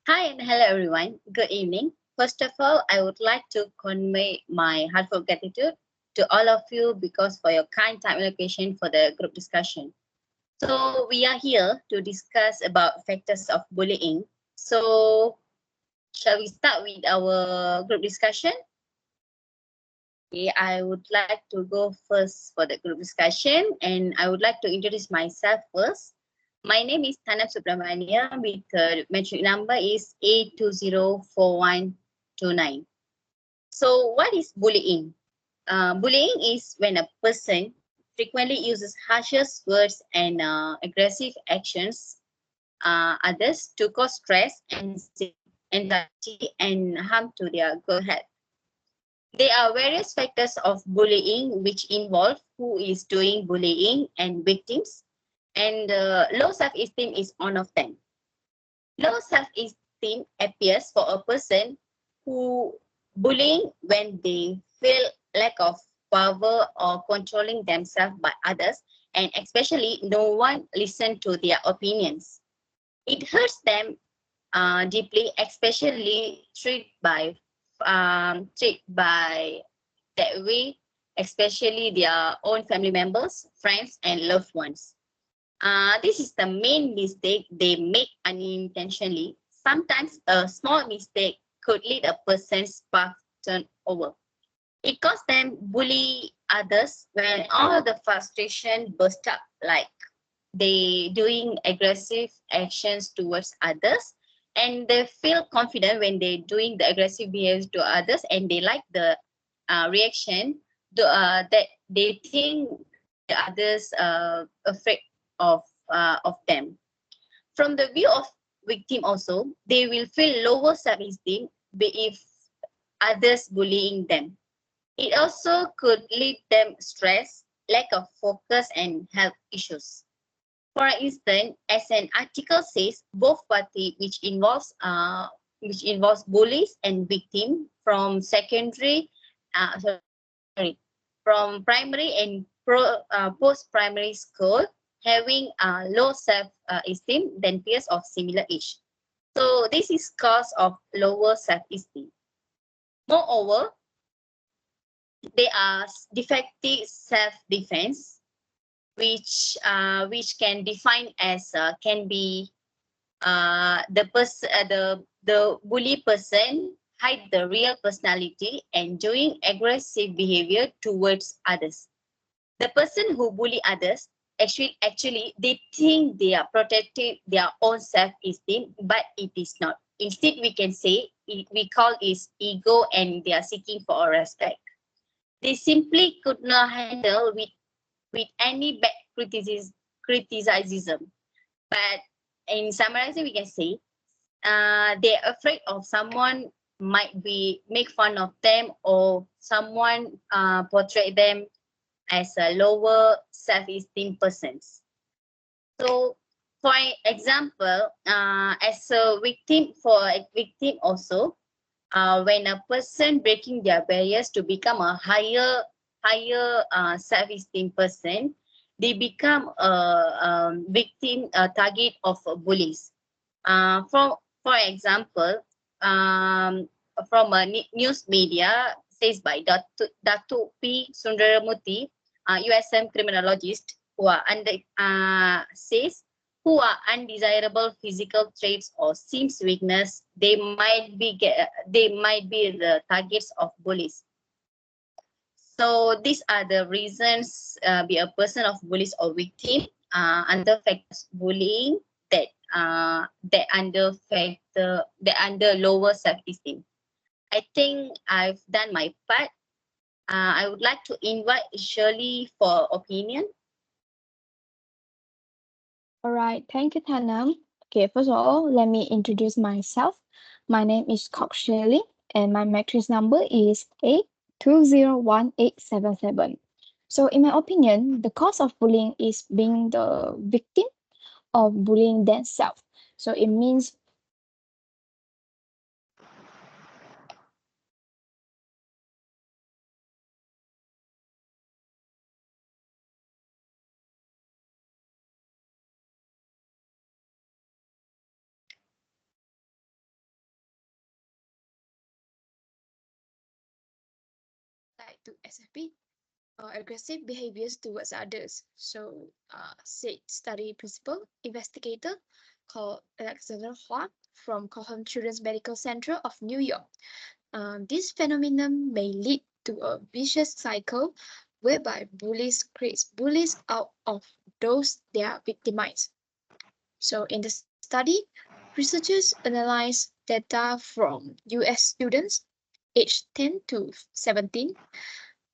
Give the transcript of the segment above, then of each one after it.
Hi and hello everyone. Good evening. First of all, I would like to convey my heartfelt gratitude to all of you because for your kind time allocation for the group discussion. So we are here to discuss about factors of bullying. So shall we start with our group discussion? Okay, I would like to go first for the group discussion and I would like to introduce myself first. My name is Tanam Subramania with the metric number is A204129. So what is bullying? Bullying is when a person frequently uses harshest words and aggressive actions others to cause stress, anxiety, and harm to their good health. There are various factors of bullying which involve who is doing bullying and victims, and low self-esteem is one of them. Low self-esteem appears for a person who bullying when they feel lack of power or controlling themselves by others, and especially no one listen to their opinions. It hurts them deeply, especially treated by that way, especially their own family members, friends, and loved ones. This is the main mistake they make unintentionally. Sometimes a small mistake could lead a person's path turn over. It causes them bully others when all the frustration burst up, like they doing aggressive actions towards others, and they feel confident when they doing the aggressive behaviors to others, and they like the reaction that they think the others afraid of them. From the view of victim also, they will feel lower self-esteem if others bullying them. It also could lead them stress, lack of focus, and health issues. For instance, as an article says, both party which involves bullies and victim from secondary, sorry, from primary and post-primary school having low self-esteem than peers of similar age. So this is cause of lower self-esteem. Moreover, there are defective self-defense which can define as can be the bully person hide the real personality and doing aggressive behavior towards others. The person who bully others actually they think they are protecting their own self-esteem, but it is not. Instead, we can say we call it ego, and they are seeking for a respect. They simply could not handle with any bad criticism. But in summarizing, we can say they're afraid of someone might be make fun of them, or someone portray them as a lower self-esteem persons. So, for example, as a victim, for a victim also, when a person breaking their barriers to become a higher self-esteem person, they become a, victim, a target of bullies. For example, from a news media says by Datu P. Sundaramurthy, USM criminologist, who are says who are undesirable physical traits or seems weakness, they might be the targets of bullies. So these are the reasons be a person of bullies or victim under factors bullying that under lower self-esteem. I think I've done my part. I would like to invite Shirley for opinion. All right, thank you, Tanam. Okay, first of all, let me introduce myself. My name is Kok Shirley, and my matrix number is 8201877. So, in my opinion, the cause of bullying is being the victim of bullying themselves. So, it means to SFB, aggressive behaviors towards others. So, said study principal investigator called Alexander Hua from Cohen Children's Medical Center of New York. This phenomenon may lead to a vicious cycle whereby bullies create bullies out of those they are victimized. So in the study, researchers analyzed data from US students aged 10 to 17.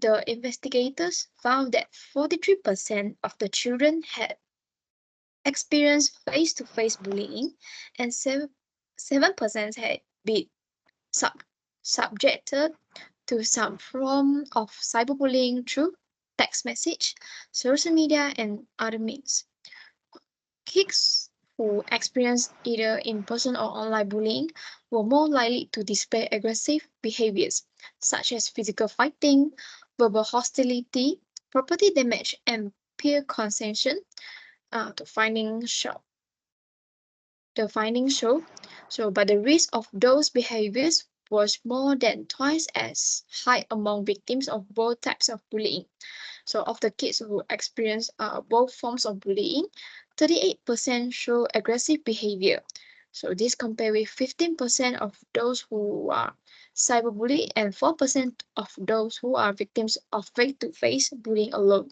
The investigators found that 43% of the children had experienced face-to-face bullying and 7% had been subjected to some form of cyberbullying through text message, social media, and other means. Kids who experienced either in-person or online bullying were more likely to display aggressive behaviors, such as physical fighting, verbal hostility, property damage, and peer concession. The findings show. But the risk of those behaviors was more than twice as high among victims of both types of bullying. So of the kids who experience both forms of bullying, 38% show aggressive behavior. So this compared with 15% of those who are cyberbullied and 4% of those who are victims of face-to-face bullying alone.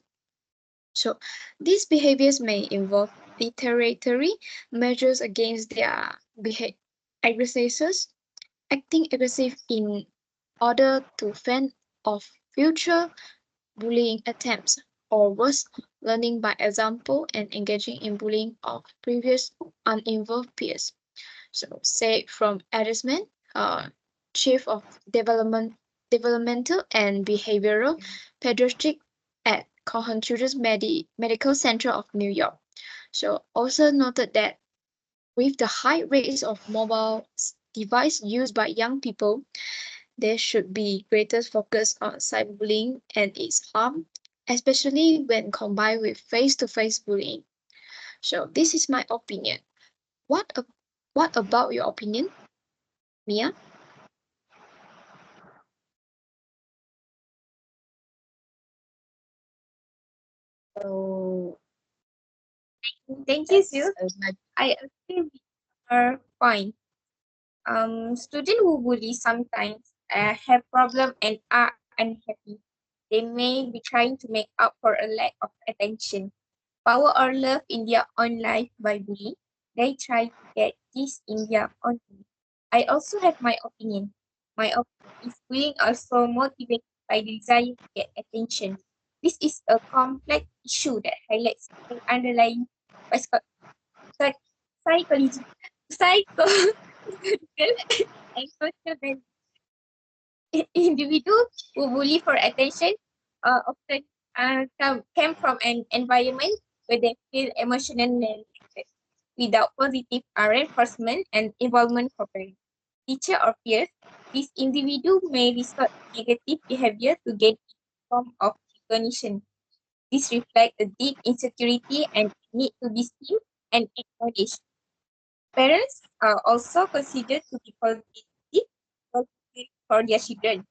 So these behaviors may involve retaliatory measures against their aggressors, acting aggressive in order to fend off future bullying attempts, or worse, learning by example and engaging in bullying of previous uninvolved peers. So, say from Edisman, Chief of Developmental and Behavioral Pediatric at Cohen Children's Medical Center of New York. So, also noted that with the high rates of mobile device used by young people, there should be greater focus on cyberbullying and its harm, especially when combined with face-to-face bullying. So this is my opinion. What what about your opinion, Mia? So Thank you, that's Sue. I agree with her point. Students who bully sometimes have problem and are unhappy. They may be trying to make up for a lack of attention, power, or love in their own life by bullying. They try to get this in their own life. I also have my opinion. My opinion is bullying also motivated by the desire to get attention. This is a complex issue that highlights the underlying psych- psychology, psychological and social values. Individuals who bully for attention often came from an environment where they feel emotionally neglected without positive reinforcement and involvement from parents, teacher, or peers. This individual may resort to negative behavior to gain a form of recognition. This reflects a deep insecurity and need to be seen and acknowledged. Parents are also considered to be positive for their children.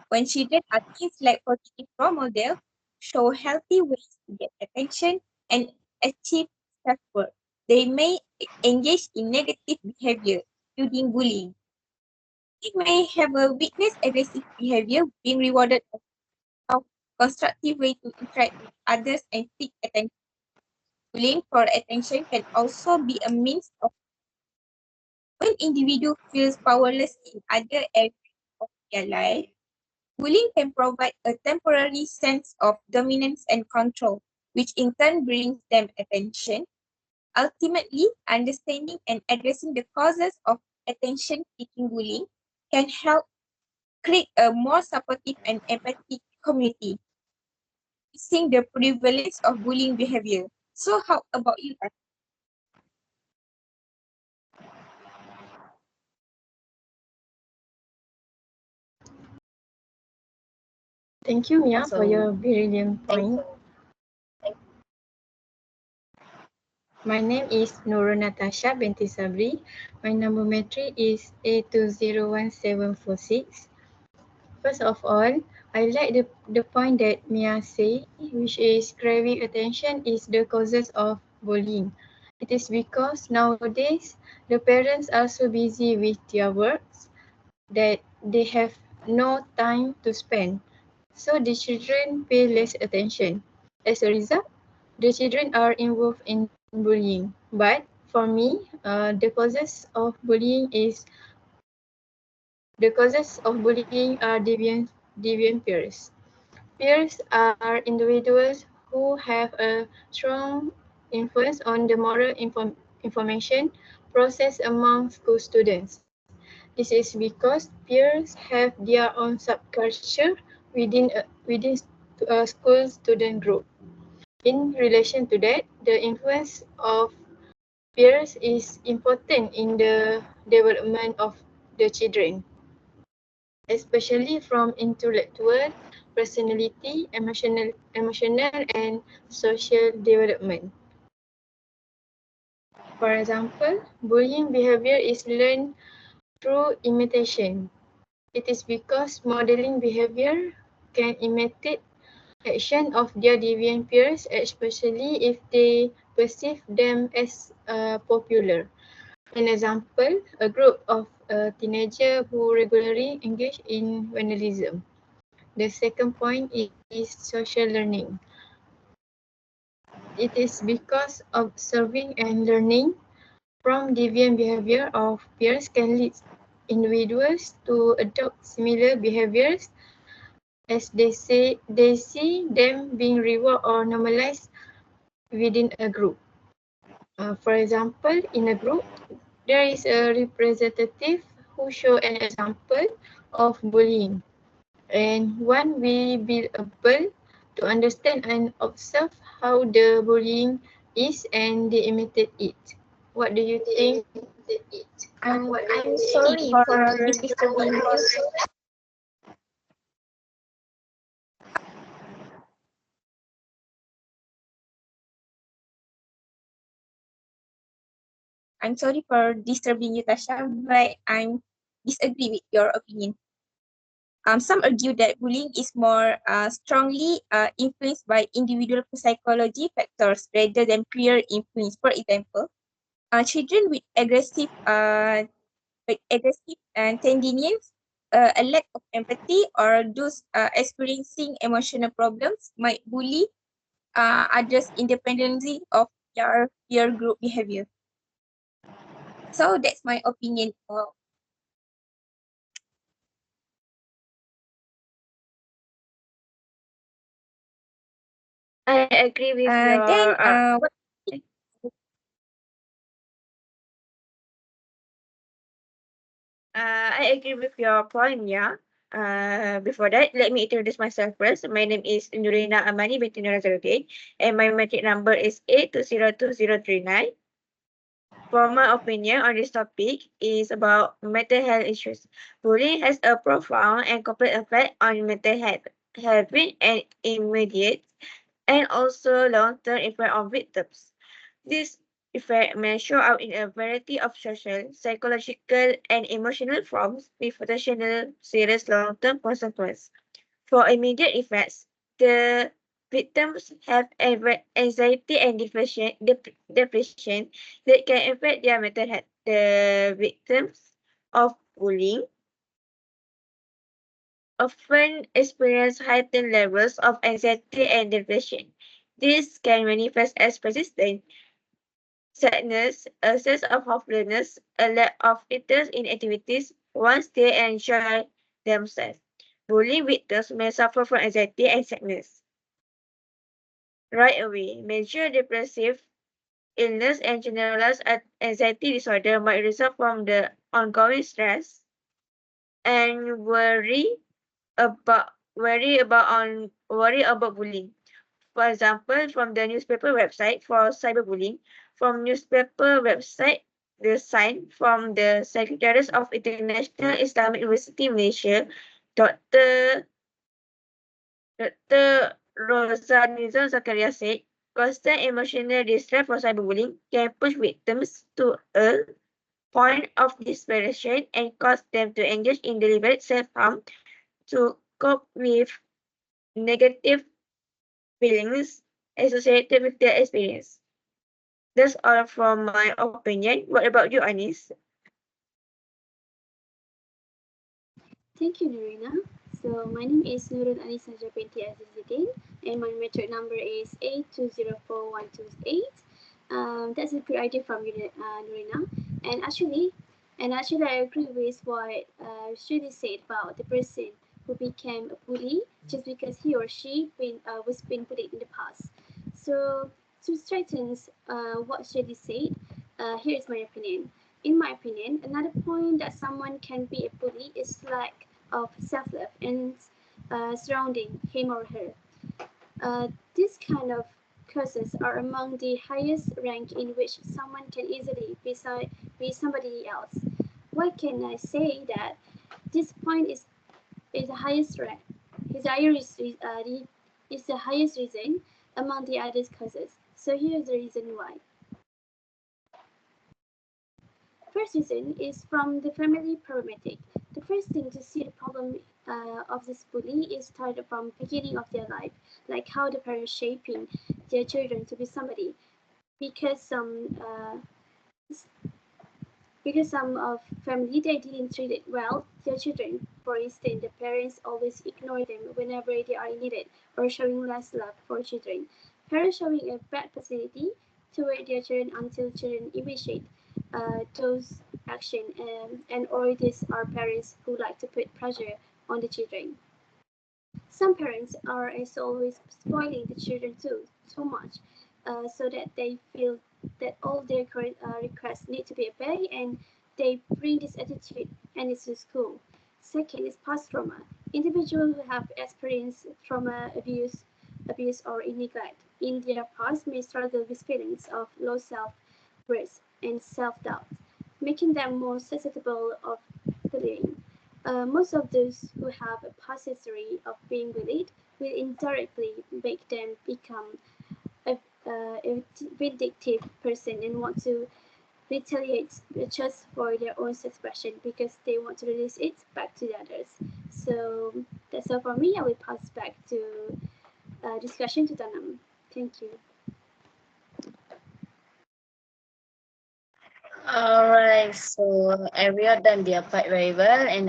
When children are things like positive role models, show healthy ways to get attention and achieve self-worth, they may engage in negative behavior, including bullying. They may have a weakness aggressive behavior being rewarded as a constructive way to interact with others and seek attention. Bullying for attention can also be a means of when individual feels powerless in other areas of their life. Bullying can provide a temporary sense of dominance and control, which in turn brings them attention. Ultimately, understanding and addressing the causes of attention-seeking bullying can help create a more supportive and empathetic community, reducing the prevalence of bullying behavior. So how about you? Thank you, Mia, for also your brilliant thank point. My name is Nurul Natasha binti Sabri. My number matric is A201746. First of all, I like the point that Mia say, which is craving attention is the causes of bullying. It is because nowadays the parents are so busy with their works that they have no time to spend. So the children pay less attention. As a result, the children are involved in bullying. But for me, the causes of bullying are deviant peers. Peers are individuals who have a strong influence on the moral information process among school students. This is because peers have their own subculture within a school student group. In relation to that, the influence of peers is important in the development of the children, especially from intellectual, personality, emotional and social development. For example, bullying behavior is learned through imitation. It is because modeling behavior can imitate action of their deviant peers, especially if they perceive them as popular. An example, a group of teenagers who regularly engage in vandalism. The second point is social learning. It is because observing and learning from deviant behavior of peers can lead individuals to adopt similar behaviors as they see them being rewarded or normalized within a group. For example, in a group, there is a representative who show an example of bullying, and one will be able to understand and observe how the bullying is and they imitate it. What do you think? I'm sorry for disturbing you. I'm sorry for disturbing you, Tasha, but I'm disagree with your opinion. Some argue that bullying is more strongly influenced by individual psychology factors rather than peer influence. For example, children with aggressive tendencies, a lack of empathy, or those experiencing emotional problems might bully others independently of their peer group behavior. So that's my opinion. I agree with Then your what I agree with your point, yeah. Before that, let me introduce myself first. My name is Nurina Amani binti Nurazaruddin, and my metric number is 82022039. For my opinion on this topic is about mental health issues. Bullying has a profound and complete effect on mental health, having an immediate and also long-term effect on victims. This effect may show up in a variety of social, psychological, and emotional forms with potential serious long-term consequences. For immediate effects, the victims have anxiety and depression that can affect their mental health. The victims of bullying often experience heightened levels of anxiety and depression. This can manifest as persistent sadness, a sense of hopelessness, a lack of interest in activities once they enjoy themselves. Bullying victims may suffer from anxiety and sadness right away. Major depressive illness and generalized anxiety disorder might result from the ongoing stress and worry about bullying. For example, from the newspaper website for cyberbullying, from newspaper website, the sign from the Secretaries of International Islamic University Malaysia, Dr. Dr. Rosanizam Zakaria said, constant emotional distress for cyberbullying can push victims to a point of desperation and cause them to engage in deliberate self-harm to cope with negative feelings associated with their experience. That's all from my opinion. What about you, Anis? Thank you, Norina. So my name is Nurul Anisa Japinti Azizidin, and my metric number is 8204128. That's a good idea from you, Norina. And actually, I agree with what Shruti said about the person who became a bully just because he or she was being bullied in the past. So to straighten what Shruti said, here is my opinion. In my opinion, another point that someone can be a bully is lack of self-love and surrounding him or her. These kind of causes are among the highest rank in which someone can easily be somebody else. Why can I say that this point is the highest rank? Is the highest, is the highest reason among the other causes. So here's the reason why. First reason is from the family problematic. The first thing to see the problem of this bully is started from beginning of their life, like how the parents shaping their children to be somebody. Because some of family they didn't treat it well their children. For instance, the parents always ignore them whenever they are needed or showing less love for children. Parents showing a bad personality toward their children until children imitate those action and or these are parents who like to put pressure on the children. Some parents are as always spoiling the children too much, so that they feel that all their requests need to be obeyed, and they bring this attitude and it's to school. Second is past trauma. Individuals who have experienced trauma, abuse or neglect in their past may struggle with feelings of low self-worth and self-doubt, making them more susceptible of bullying. Most of those who have a past history of being bullied will indirectly make them become a vindictive person and want to retaliate just for their own satisfaction because they want to release it back to the others. So that's all for me. I will pass back to discussion to Danam. Thank you. Alright, so everyone done their part very well, and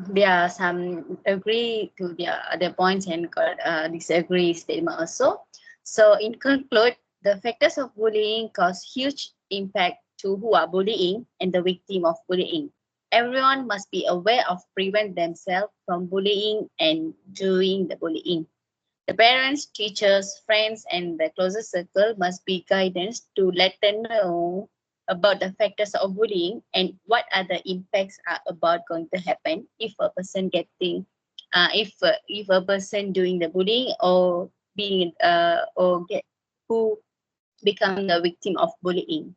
there are some agree to their other points and got disagree statement also. So in conclude, the factors of bullying cause huge impact to who are bullying and the victim of bullying. Everyone must be aware of prevent themselves from bullying and doing the bullying. The parents, teachers, friends, and the closest circle must be guidance to let them know about the factors of bullying and what are the impacts are about going to happen if a person if a person doing the bullying or being or get who become the victim of bullying.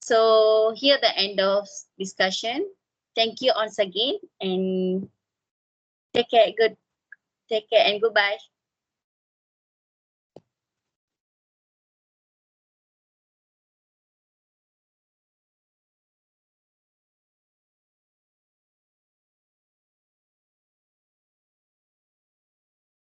So here the end of discussion. Thank you once again and take care. Take care and goodbye.